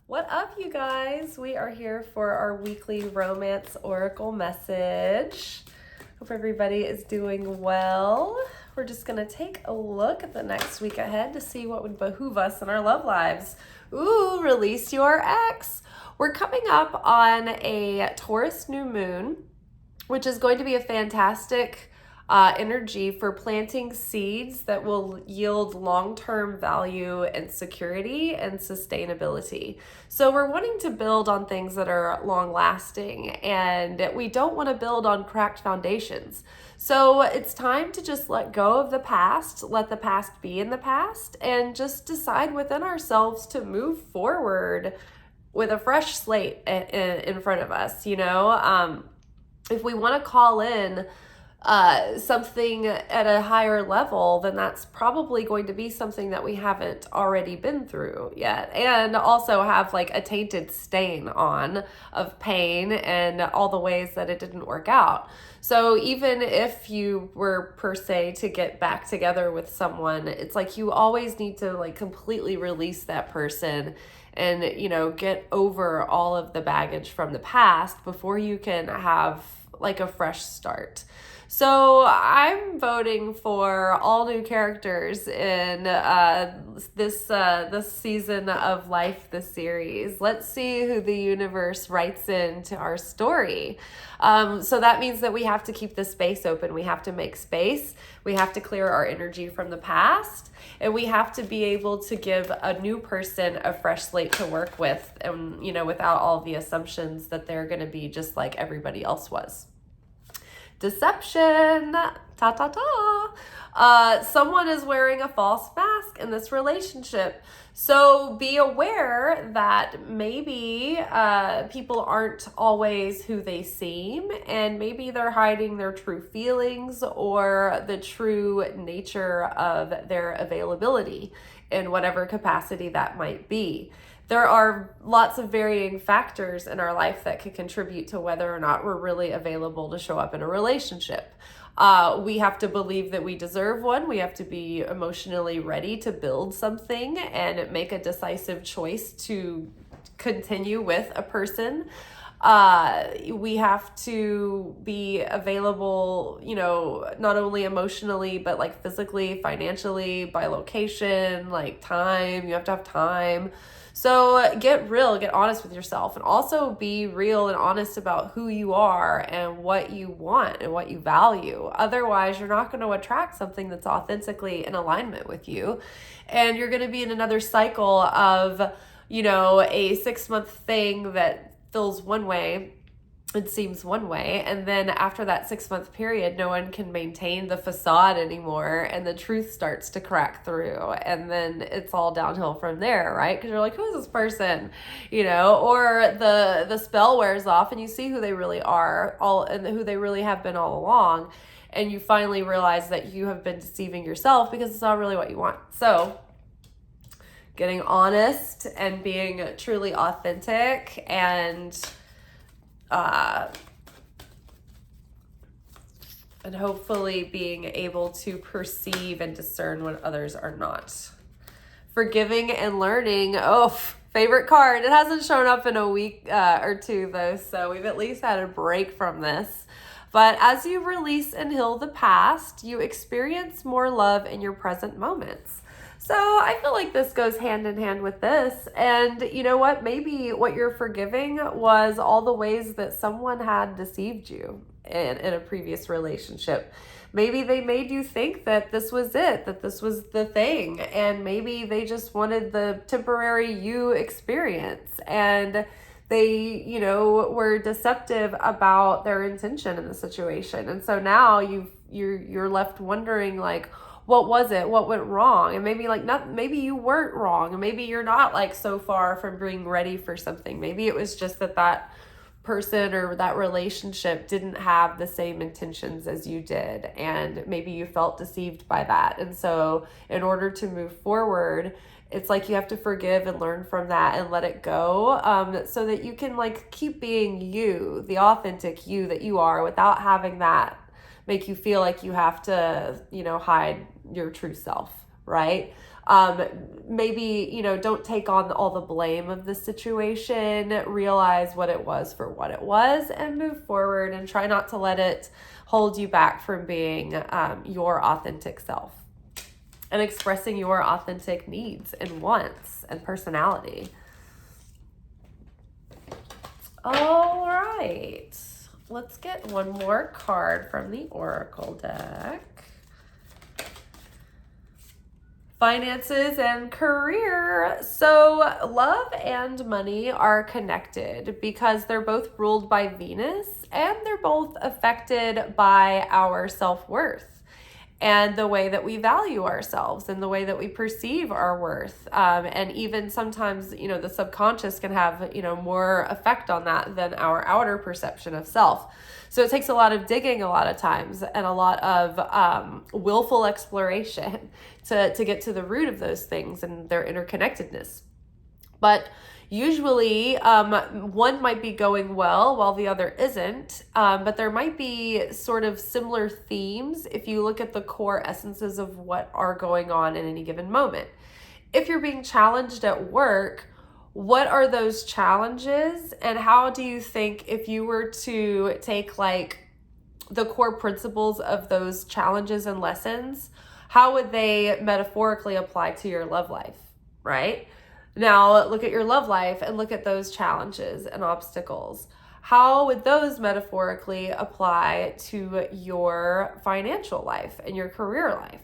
What up, you guys? We are here for our weekly romance oracle message. Hope everybody is doing well. We're just going to take a look at the next week ahead to see what would behoove us in our love lives. Ooh, release your ex. We're coming up on a Taurus new moon, which is going to be a fantastic energy for planting seeds that will yield long-term value and security and sustainability. So we're wanting to build on things that are long-lasting, and we don't want to build on cracked foundations. So it's time to just let go of the past, let the past be in the past, and just decide within ourselves to move forward with a fresh slate in front of us. If we want to call in something at a higher level, then that's probably going to be something that we haven't already been through yet, and also have like a tainted stain on of pain and all the ways that it didn't work out. So even if you were per se to get back together with someone, it's like you always need to like completely release that person and, get over all of the baggage from the past before you can have like a fresh start. So I'm voting for all new characters in this season of Life, this series. Let's see who the universe writes into our story. So that means that we have to keep the space open. We have to make space. We have to clear our energy from the past. And we have to be able to give a new person a fresh slate to work with, and, without all the assumptions that they're going to be just like everybody else was. Deception, someone is wearing a false mask in this relationship. So be aware that maybe people aren't always who they seem, and maybe they're hiding their true feelings or the true nature of their availability in whatever capacity that might be. There are lots of varying factors in our life that could contribute to whether or not we're really available to show up in a relationship. We have to believe that we deserve one. We have to be emotionally ready to build something and make a decisive choice to continue with a person. We have to be available, not only emotionally, but like physically, financially, by location, like time. You have to have time. So get real, get honest with yourself, and also be real and honest about who you are and what you want and what you value. Otherwise, you're not going to attract something that's authentically in alignment with you. And you're going to be in another cycle of, a 6-month thing that feels one way, it seems one way, and then after that 6-month period, no one can maintain the facade anymore, and the truth starts to crack through, and then it's all downhill from there, right? Because you're like, who is this person? Or the spell wears off and you see who they really are, and who they really have been all along, and you finally realize that you have been deceiving yourself because it's not really what you want. So getting honest and being truly authentic and hopefully being able to perceive and discern when others are not. Forgiving and learning. Oh, favorite card. It hasn't shown up in a week or two though, so we've at least had a break from this. But as you release and heal the past, you experience more love in your present moments. So I feel like this goes hand in hand with this. And you know what? Maybe what you're forgiving was all the ways that someone had deceived you in a previous relationship. Maybe they made you think that this was it, that this was the thing. And maybe they just wanted the temporary you experience. And they, were deceptive about their intention in the situation. And so now you're left wondering, like, what was it? What went wrong? And maybe you weren't wrong. And maybe you're not like so far from being ready for something. Maybe it was just that person or that relationship didn't have the same intentions as you did. And maybe you felt deceived by that. And so in order to move forward, it's like you have to forgive and learn from that and let it go, so that you can like keep being you, the authentic you that you are, without having that make you feel like you have to, hide your true self, right? Maybe, don't take on all the blame of the situation. Realize what it was for what it was and move forward, and try not to let it hold you back from being your authentic self and expressing your authentic needs and wants and personality. All right, let's get one more card from the Oracle deck. Finances and career. So love and money are connected because they're both ruled by Venus, and they're both affected by our self-worth and the way that we value ourselves and the way that we perceive our worth. And even sometimes, the subconscious can have, more effect on that than our outer perception of self. So it takes a lot of digging a lot of times, and a lot of willful exploration to get to the root of those things and their interconnectedness. But usually one might be going well while the other isn't, but there might be sort of similar themes if you look at the core essences of what are going on in any given moment. If you're being challenged at work, what are those challenges, and how do you think, if you were to take like the core principles of those challenges and lessons, how would they metaphorically apply to your love life, right? Now look at your love life and look at those challenges and obstacles. How would those metaphorically apply to your financial life and your career life?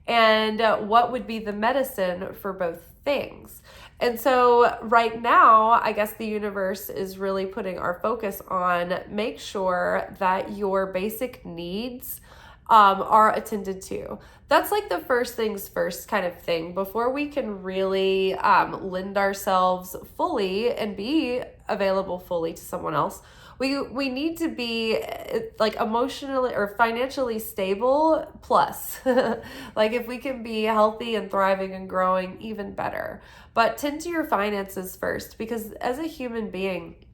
And what would be the medicine for both things? And so right now, I guess the universe is really putting our focus on make sure that your basic needs are attended to. That's like the first things first kind of thing. Before we can really lend ourselves fully and be available fully to someone else, we need to be like emotionally or financially stable plus. Like if we can be healthy and thriving and growing, even better. But tend to your finances first, because as a human being,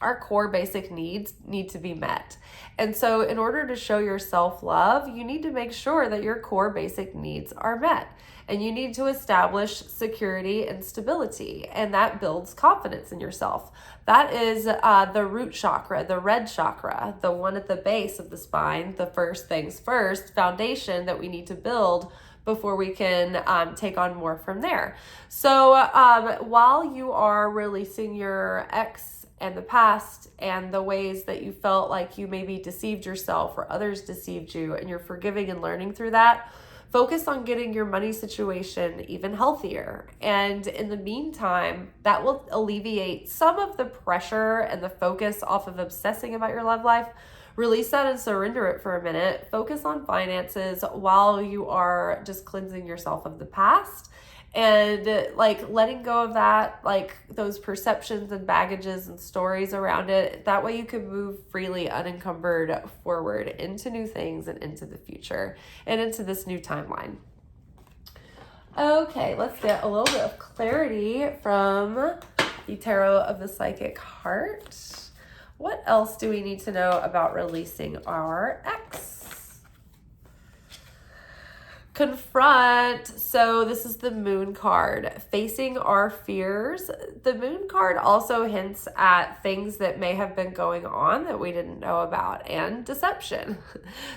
our core basic needs need to be met. And so in order to show your self-love, you need to make sure that your core basic needs are met. And you need to establish security and stability. And that builds confidence in yourself. That is the root chakra, the red chakra, the one at the base of the spine, the first things first foundation that we need to build before we can take on more from there. So while you are releasing your ex and the past and the ways that you felt like you maybe deceived yourself or others deceived you, and you're forgiving and learning through that, focus on getting your money situation even healthier. And in the meantime, that will alleviate some of the pressure and the focus off of obsessing about your love life. Release that and surrender it for a minute. Focus on finances while you are just cleansing yourself of the past and like letting go of that, like those perceptions and baggages and stories around it. That way you can move freely, unencumbered forward into new things and into the future and into this new timeline. Okay, let's get a little bit of clarity from the Tarot of the Psychic Heart. What else do we need to know about releasing our ex? Confront. So this is the Moon card, facing our fears. The Moon card also hints at things that may have been going on that we didn't know about, and deception,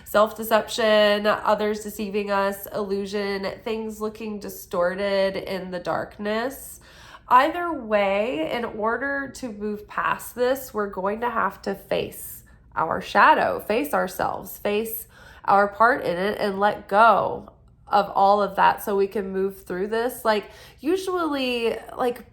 self-deception, others deceiving us, illusion, things looking distorted in the darkness. Either way, in order to move past this, we're going to have to face our shadow, face ourselves, face our part in it, and let go of all of that so we can move through this. Like usually like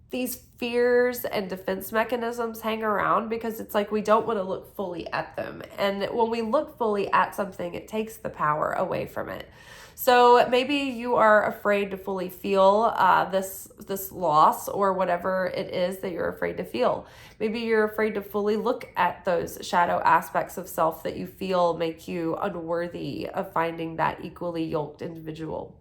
these fears and defense mechanisms hang around because it's like we don't want to look fully at them. And when we look fully at something, it takes the power away from it. So maybe you are afraid to fully feel this loss or whatever it is that you're afraid to feel. Maybe you're afraid to fully look at those shadow aspects of self that you feel make you unworthy of finding that equally yoked individual.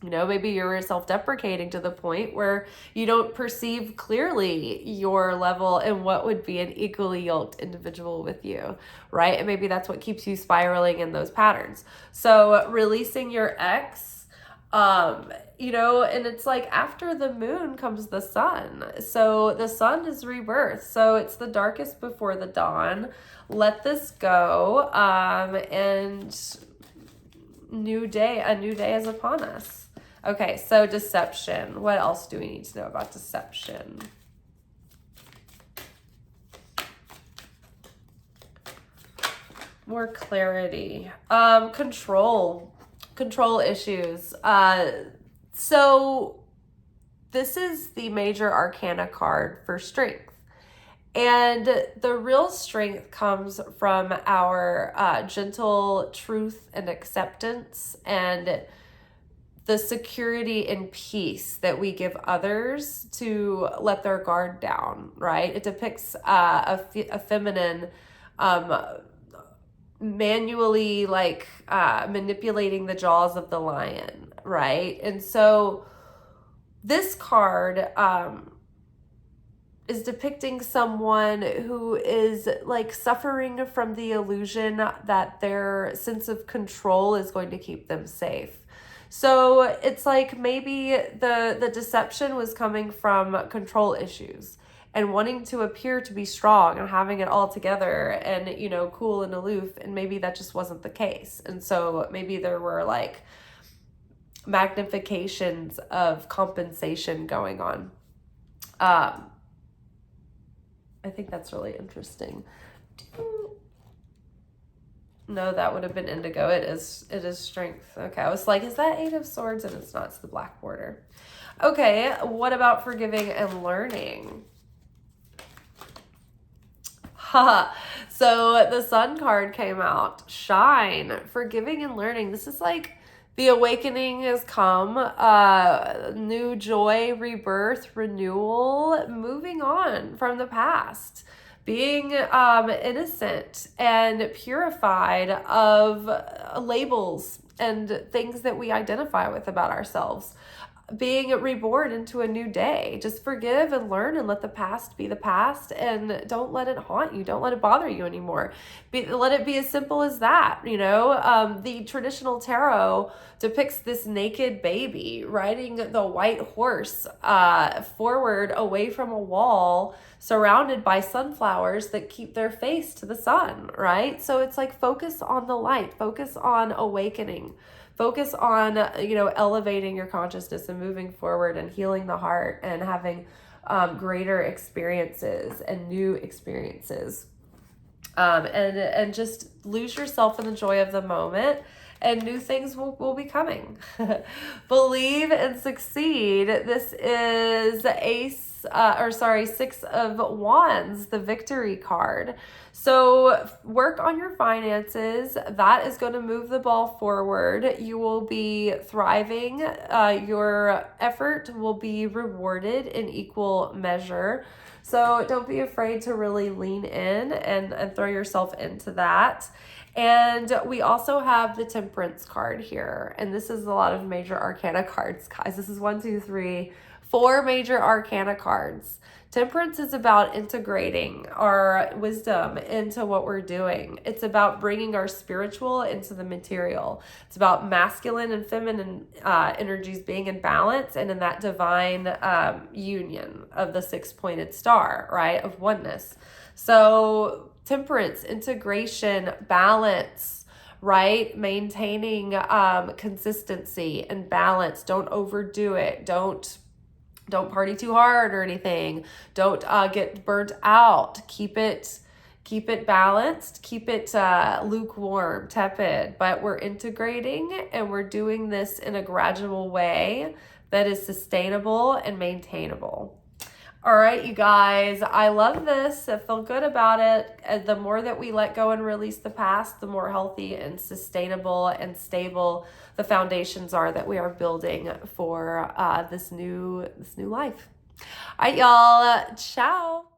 You know, maybe you're self-deprecating to the point where you don't perceive clearly your level and what would be an equally yoked individual with you, right? And maybe that's what keeps you spiraling in those patterns. So releasing your ex, You know, and it's like after the moon comes the sun. So the sun is rebirth. So it's the darkest before the dawn. Let this go. And a new day is upon us. Okay, so deception. What else do we need to know about deception? More clarity. Control issues. So this is the major arcana card for strength. And the real strength comes from our gentle truth and acceptance and the security and peace that we give others to let their guard down, right? It depicts a feminine manually like manipulating the jaws of the lion, right? And so this card is depicting someone who is like suffering from the illusion that their sense of control is going to keep them safe. So it's like maybe the deception was coming from control issues and wanting to appear to be strong and having it all together and, you know, cool and aloof. And maybe that just wasn't the case. And so maybe there were like magnifications of compensation going on. I think that's really interesting. No, that would have been indigo. It is strength. Okay, I was like, is that 8 of Swords? And it's not. It's the black border. Okay, what about forgiving and learning? Haha. So the Sun card came out. Shine. Forgiving and learning. This is like the awakening has come. New joy, rebirth, renewal, moving on from the past. Being innocent and purified of labels and things that we identify with about ourselves. Being reborn into a new day. Just forgive and learn and let the past be the past and don't let it haunt you. Don't let it bother you anymore. Let it be as simple as that, you know? The traditional tarot depicts this naked baby riding the white horse forward away from a wall surrounded by sunflowers that keep their face to the sun, right? So it's like focus on the light, focus on awakening. Focus on, you know, elevating your consciousness and moving forward and healing the heart and having greater experiences and new experiences. And just lose yourself in the joy of the moment and new things will be coming. Believe and succeed. This is Six of Wands, the victory card. So work on your finances. That is going to move the ball forward. You will be thriving. Your effort will be rewarded in equal measure. So don't be afraid to really lean in and throw yourself into that. And we also have the Temperance card here. And this is a lot of major arcana cards, guys. This is 4 major arcana cards. Temperance is about integrating our wisdom into what we're doing. It's about bringing our spiritual into the material. It's about masculine and feminine energies being in balance and in that divine union of the 6-pointed star, right, of oneness. So temperance, integration, balance, right? Maintaining consistency and balance. Don't overdo it. Don't party too hard or anything. Don't get burnt out. Keep it balanced. Keep it lukewarm, tepid. But we're integrating and we're doing this in a gradual way that is sustainable and maintainable. All right, you guys, I love this. I feel good about it. The more that we let go and release the past, the more healthy and sustainable and stable the foundations are that we are building for this new life. All right, y'all. Ciao.